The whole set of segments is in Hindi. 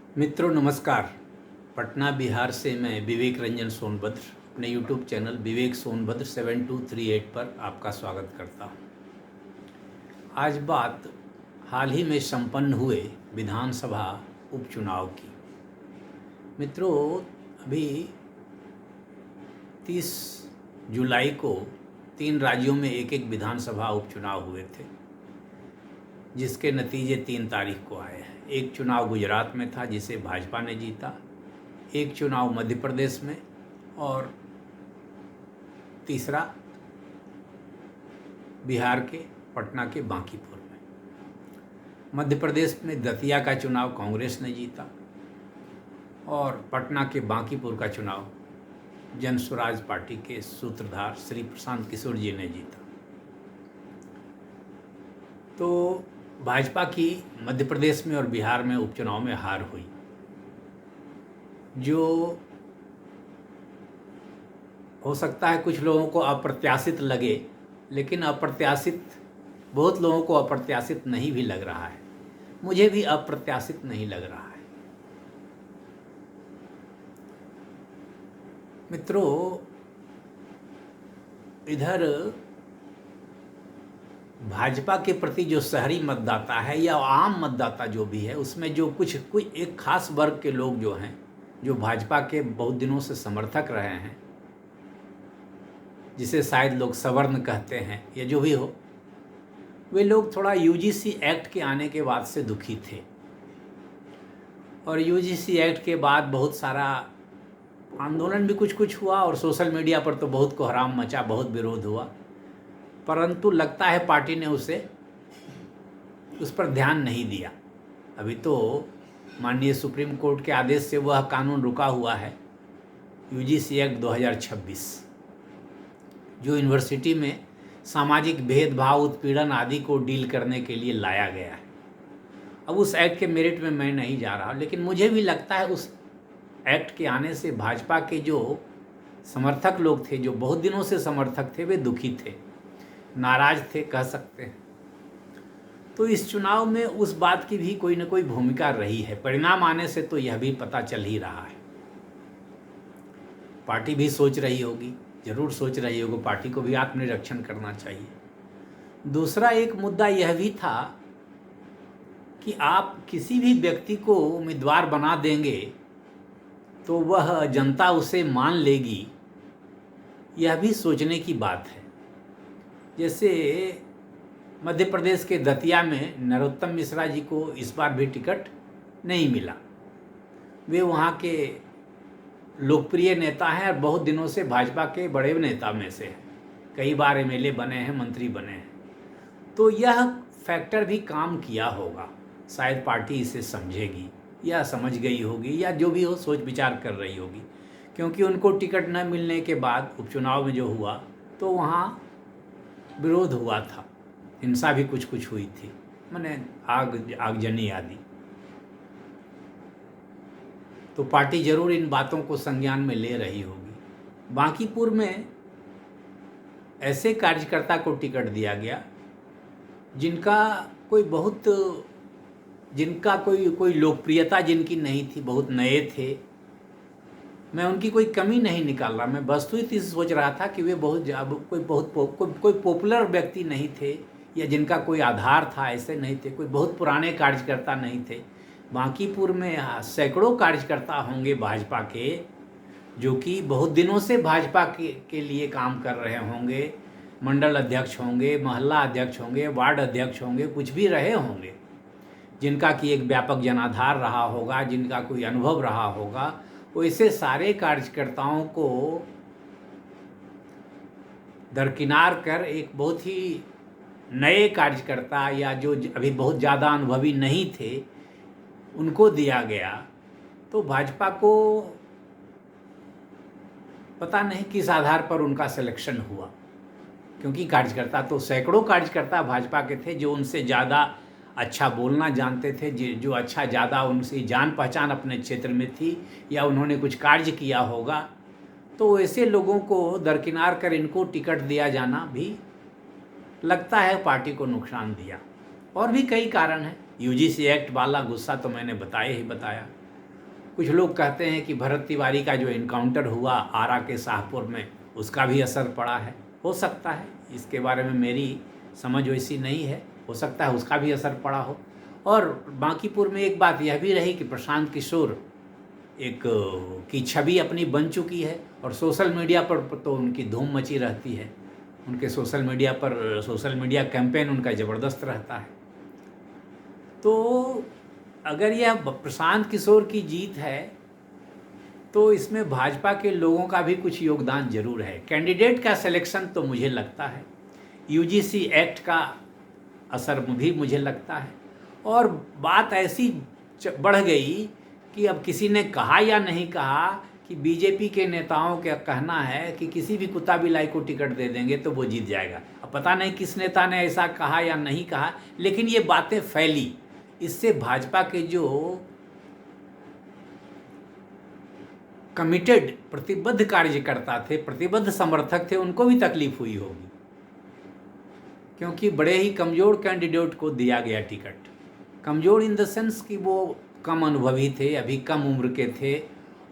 मित्रों नमस्कार। पटना बिहार से मैं विवेक रंजन सोनभद्र अपने यूट्यूब चैनल विवेक सोनभद्र 7238 पर आपका स्वागत करता हूँ। आज बात हाल ही में संपन्न हुए विधानसभा उपचुनाव की। मित्रों अभी 30 जुलाई को 3 राज्यों में एक एक विधानसभा उपचुनाव हुए थे, जिसके नतीजे 3 तारीख को आए हैं। एक चुनाव गुजरात में था जिसे भाजपा ने जीता, एक चुनाव मध्य प्रदेश में और तीसरा बिहार के पटना के बांकीपुर में। मध्य प्रदेश में दतिया का चुनाव कांग्रेस ने जीता और पटना के बांकीपुर का चुनाव जन स्वराज पार्टी के सूत्रधार श्री प्रशांत किशोर जी ने जीता। तो भाजपा की मध्य प्रदेश में और बिहार में उपचुनाव में हार हुई, जो हो सकता है कुछ लोगों को अप्रत्याशित लगे, लेकिन अप्रत्याशित बहुत लोगों को अप्रत्याशित नहीं भी लग रहा है। मुझे भी अप्रत्याशित नहीं लग रहा है। मित्रों इधर भाजपा के प्रति जो शहरी मतदाता है या आम मतदाता जो भी है, उसमें जो कोई एक खास वर्ग के लोग जो हैं, जो भाजपा के बहुत दिनों से समर्थक रहे हैं, जिसे शायद लोग सवर्ण कहते हैं या जो भी हो, वे लोग थोड़ा यूजीसी एक्ट के आने के बाद से दुखी थे। और यूजीसी एक्ट के बाद बहुत सारा आंदोलन भी कुछ हुआ और सोशल मीडिया पर तो बहुत कोहराम मचा, बहुत विरोध हुआ, परंतु लगता है पार्टी ने उस पर ध्यान नहीं दिया। अभी तो माननीय सुप्रीम कोर्ट के आदेश से वह कानून रुका हुआ है, यूजीसी एक्ट 2026, जो यूनिवर्सिटी में सामाजिक भेदभाव, उत्पीड़न आदि को डील करने के लिए लाया गया है। अब उस एक्ट के मेरिट में मैं नहीं जा रहा, लेकिन मुझे भी लगता है उस एक्ट के आने से भाजपा के जो समर्थक लोग थे, जो बहुत दिनों से समर्थक थे, वे दुखी थे, नाराज थे कह सकते हैं। तो इस चुनाव में उस बात की भी कोई न कोई भूमिका रही है। परिणाम आने से तो यह भी पता चल ही रहा है। पार्टी भी सोच रही होगी, जरूर सोच रही होगी, पार्टी को भी आत्मनिरीक्षण करना चाहिए। दूसरा एक मुद्दा यह भी था कि आप किसी भी व्यक्ति को उम्मीदवार बना देंगे तो वह जनता उसे मान लेगी, यह भी सोचने की बात है। जैसे मध्य प्रदेश के दतिया में नरोत्तम मिश्रा जी को इस बार भी टिकट नहीं मिला। वे वहाँ के लोकप्रिय नेता हैं और बहुत दिनों से भाजपा के बड़े नेता में से हैं, कई बार एमएलए बने हैं, मंत्री बने हैं। तो यह फैक्टर भी काम किया होगा, शायद पार्टी इसे समझेगी या समझ गई होगी या जो भी हो सोच विचार कर रही होगी, क्योंकि उनको टिकट न मिलने के बाद उपचुनाव में जो हुआ तो वहाँ विरोध हुआ था, हिंसा भी कुछ हुई थी, माने आगजनी आदि। तो पार्टी जरूर इन बातों को संज्ञान में ले रही होगी। बांकीपुर में ऐसे कार्यकर्ता को टिकट दिया गया जिनका कोई लोकप्रियता जिनकी नहीं थी, बहुत नए थे। मैं उनकी कोई कमी नहीं निकाल रहा, मैं वस्तुतः सोच रहा था कि वे कोई पॉपुलर व्यक्ति नहीं थे या जिनका कोई आधार था, ऐसे नहीं थे। कोई बहुत पुराने कार्यकर्ता नहीं थे। बांकीपुर में सैकड़ों कार्यकर्ता होंगे भाजपा के, जो कि बहुत दिनों से भाजपा के लिए काम कर रहे होंगे। मंडल अध्यक्ष होंगे, मोहल्ला अध्यक्ष होंगे, वार्ड अध्यक्ष होंगे, कुछ भी रहे होंगे, जिनका कि एक व्यापक जनाधार रहा होगा, जिनका कोई अनुभव रहा होगा। वैसे सारे कार्यकर्ताओं को दरकिनार कर एक बहुत ही नए कार्यकर्ता या जो अभी बहुत ज़्यादा अनुभवी नहीं थे, उनको दिया गया। तो भाजपा को पता नहीं किस आधार पर उनका सिलेक्शन हुआ, क्योंकि कार्यकर्ता तो सैकड़ों कार्यकर्ता भाजपा के थे जो उनसे ज़्यादा अच्छा बोलना जानते थे, जो अच्छा ज़्यादा उनसे जान पहचान अपने क्षेत्र में थी या उन्होंने कुछ कार्य किया होगा। तो ऐसे लोगों को दरकिनार कर इनको टिकट दिया जाना भी लगता है पार्टी को नुकसान दिया। और भी कई कारण हैं। यूजीसी एक्ट वाला गुस्सा तो मैंने बताया ही बताया। कुछ लोग कहते हैं कि भरत तिवारी का जो इनकाउंटर हुआ आरा के शाहपुर में, उसका भी असर पड़ा है। हो सकता है, इसके बारे में मेरी समझ वैसी नहीं है, हो सकता है उसका भी असर पड़ा हो। और बांकीपुर में एक बात यह भी रही कि प्रशांत किशोर एक की छवि अपनी बन चुकी है और सोशल मीडिया पर तो उनकी धूम मची रहती है। उनके सोशल मीडिया कैंपेन उनका ज़बरदस्त रहता है। तो अगर यह प्रशांत किशोर की जीत है तो इसमें भाजपा के लोगों का भी कुछ योगदान जरूर है। कैंडिडेट का सिलेक्शन तो मुझे लगता है, यूजीसी एक्ट का असर भी मुझे लगता है, और बात ऐसी बढ़ गई कि अब किसी ने कहा या नहीं कहा कि बीजेपी के नेताओं का कहना है कि किसी भी कुत्ता बिलाई को टिकट दे देंगे तो वो जीत जाएगा। अब पता नहीं किस नेता ने ऐसा कहा या नहीं कहा, लेकिन ये बातें फैली। इससे भाजपा के जो कमिटेड प्रतिबद्ध कार्यकर्ता थे, प्रतिबद्ध समर्थक थे, उनको भी तकलीफ हुई होगी, क्योंकि बड़े ही कमज़ोर कैंडिडेट को दिया गया टिकट। कमज़ोर इन द सेंस कि वो कम अनुभवी थे, अभी कम उम्र के थे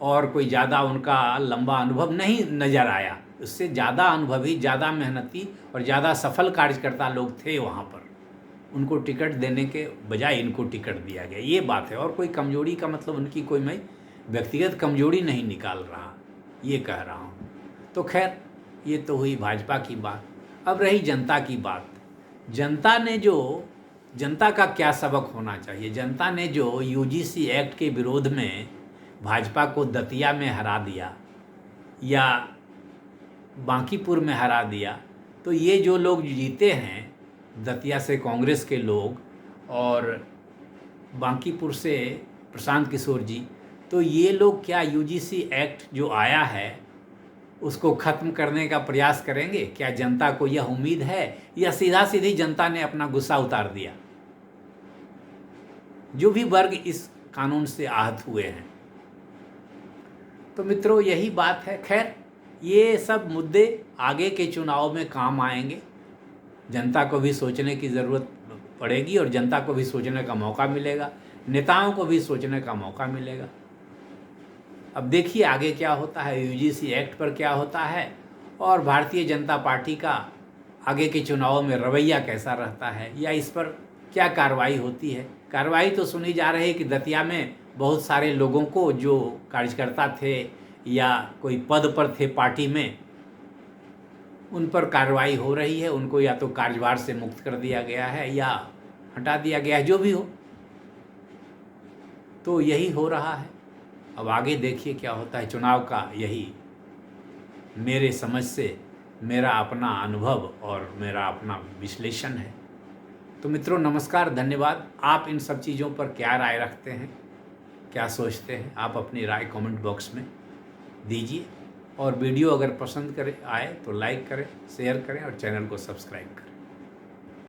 और कोई ज़्यादा उनका लंबा अनुभव नहीं नज़र आया। उससे ज़्यादा अनुभवी, ज़्यादा मेहनती और ज़्यादा सफल कार्यकर्ता लोग थे वहाँ पर। उनको टिकट देने के बजाय इनको टिकट दिया गया, ये बात है। और कोई कमजोरी का मतलब उनकी कोई मैं व्यक्तिगत कमजोरी नहीं निकाल रहा, ये कह रहा हूँ। तो खैर, ये तो हुई भाजपा की बात। अब रही जनता की बात। जनता का क्या सबक होना चाहिए? जनता ने जो यूजीसी एक्ट के विरोध में भाजपा को दतिया में हरा दिया या बांकीपुर में हरा दिया, तो ये जो लोग जीते हैं, दतिया से कांग्रेस के लोग और बांकीपुर से प्रशांत किशोर जी, तो ये लोग क्या यूजीसी एक्ट जो आया है उसको ख़त्म करने का प्रयास करेंगे? क्या जनता को यह उम्मीद है, या सीधा सीधी जनता ने अपना गुस्सा उतार दिया? जो भी वर्ग इस कानून से आहत हुए हैं। तो मित्रों, यही बात है। खैर, ये सब मुद्दे आगे के चुनाव में काम आएंगे। जनता को भी सोचने की ज़रूरत पड़ेगी और जनता को भी सोचने का मौका मिलेगा, नेताओं को भी सोचने का मौका मिलेगा। अब देखिए आगे क्या होता है, यूजीसी एक्ट पर क्या होता है और भारतीय जनता पार्टी का आगे के चुनावों में रवैया कैसा रहता है, या इस पर क्या कार्रवाई होती है। कार्रवाई तो सुनी जा रही है कि दतिया में बहुत सारे लोगों को जो कार्यकर्ता थे या कोई पद पर थे पार्टी में, उन पर कार्रवाई हो रही है। उनको या तो कार्यभार से मुक्त कर दिया गया है या हटा दिया गया है, जो भी हो। तो यही हो रहा है। अब आगे देखिए क्या होता है। चुनाव का यही मेरे समझ से मेरा अपना अनुभव और मेरा अपना विश्लेषण है। तो मित्रों, नमस्कार, धन्यवाद। आप इन सब चीज़ों पर क्या राय रखते हैं, क्या सोचते हैं? आप अपनी राय कमेंट बॉक्स में दीजिए, और वीडियो अगर पसंद आए तो लाइक करें, शेयर करें और चैनल को सब्सक्राइब करें।